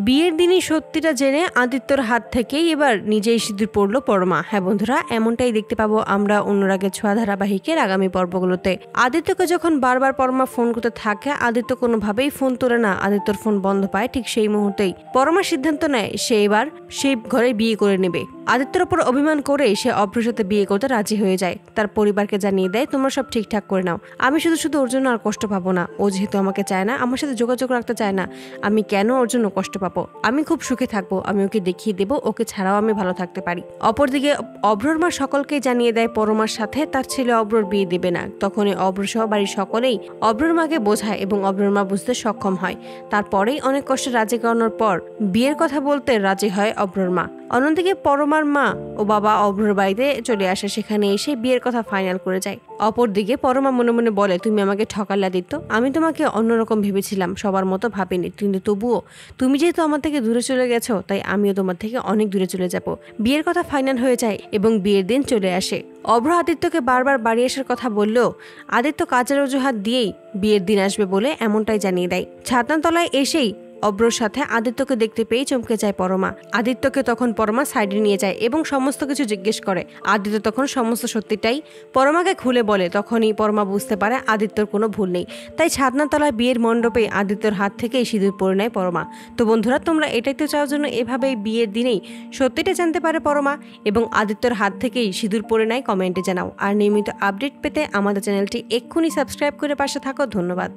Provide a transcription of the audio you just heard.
বিয়ের দিনই সত্যিটা জেনে আদিত্যর হাত থেকেই এবার নিজেই সিঁদুর পড়ল পরমা। হ্যাঁ বন্ধুরা, এমনটাই দেখতে পাবো আমরা অনুরাগের ছোঁয়া ধারাবাহিকের আগামী পর্বগুলোতে। আদিত্যকে যখন বারবার পরমা ফোন করতে থাকে, আদিত্য কোনোভাবেই ফোন তোলে না। আদিত্যর ফোন বন্ধ পায় ঠিক সেই মুহূর্তেই পরমা সিদ্ধান্ত নেয় সে এবার সেই ঘরে বিয়ে করে নেবে। আদিত্যর ওপর অভিমান করে সে অভ্রর সাথে বিয়ে করতে রাজি হয়ে যায়। তার পরিবারকে জানিয়ে দেয়, তোমরা সব ঠিকঠাক করে নাও, আমি শুধু ওর জন্য আর কষ্ট পাবো না। ও যেহেতু আমাকে চায় না, আমার সাথে যোগাযোগ রাখতে চায় না, আমি কেন ওর জন্য কষ্ট পাবো? আমি খুব সুখে থাকবো, আমি ওকে দেখিয়ে দেবো ওকে ছাড়াও আমি ভালো থাকতে পারি। অপরদিকে অভ্রর মা সকলকে জানিয়ে দেয় পরমার সাথে তার ছেলে অভ্রর বিয়ে দেবে না। তখনই অভ্র সহ বাড়ির সকলেই অভ্রর মাকে বোঝায় এবং অভ্রর মা বুঝতে সক্ষম হয়। তারপরেই অনেক কষ্টে রাজি করানোর পর বিয়ের কথা বলতে রাজি হয় অভ্রর মা। অন্যদিকে পরমার মা ও বাবা অভ্রর বাড়িতে চলে আসে, সেখানে এসে বিয়ের কথা ফাইনাল করে যায়। অপরদিকে পরমা মনে মনে বলে, তুমি আমাকে ঠকালে আদিত্য, আমি তোমাকে অন্যরকম ভেবেছিলাম, সবার মতো ভাবিনি, কিন্তু তবুও তুমি যেহেতু আমার থেকে দূরে চলে গেছো, তাই আমিও তোমার থেকে অনেক দূরে চলে যাব। বিয়ের কথা ফাইনাল হয়ে যায় এবং বিয়ের দিন চলে আসে। অভ্র আদিত্যকে বারবার বাড়ি আসার কথা বললেও আদিত্য কাজের অজুহাত দিয়েই বিয়ের দিন আসবে বলে এমনটাই জানিয়ে দেয়। ছাদনাতলায় এসেই অভ্রর সাথে আদিত্যকে দেখতে পেয়ে চমকে যায় পরমা। আদিত্যকে তখন পরমা সাইডে নিয়ে যায় এবং সমস্ত কিছু জিজ্ঞেস করে। আদিত্য তখন সমস্ত সত্যিটাই পরমাকে খুলে বলে। তখনই পরমা বুঝতে পারে আদিত্যর কোনো ভুল নেই। তাই ছাদনাতলায় বিয়ের মণ্ডপে আদিত্যর হাত থেকেই সিঁদুর পরে নেয় পরমা। তো বন্ধুরা, তোমরা এটাই তো চাও জন্য এভাবেই বিয়ের দিনেই সত্যিটা জানতে পারে পরমা এবং আদিত্যর হাত থেকেই সিঁদুর পরে নেয়? কমেন্টে জানাও। আর নিয়মিত আপডেট পেতে আমাদের চ্যানেলটি এক্ষুনি সাবস্ক্রাইব করে পাশে থাকো। ধন্যবাদ।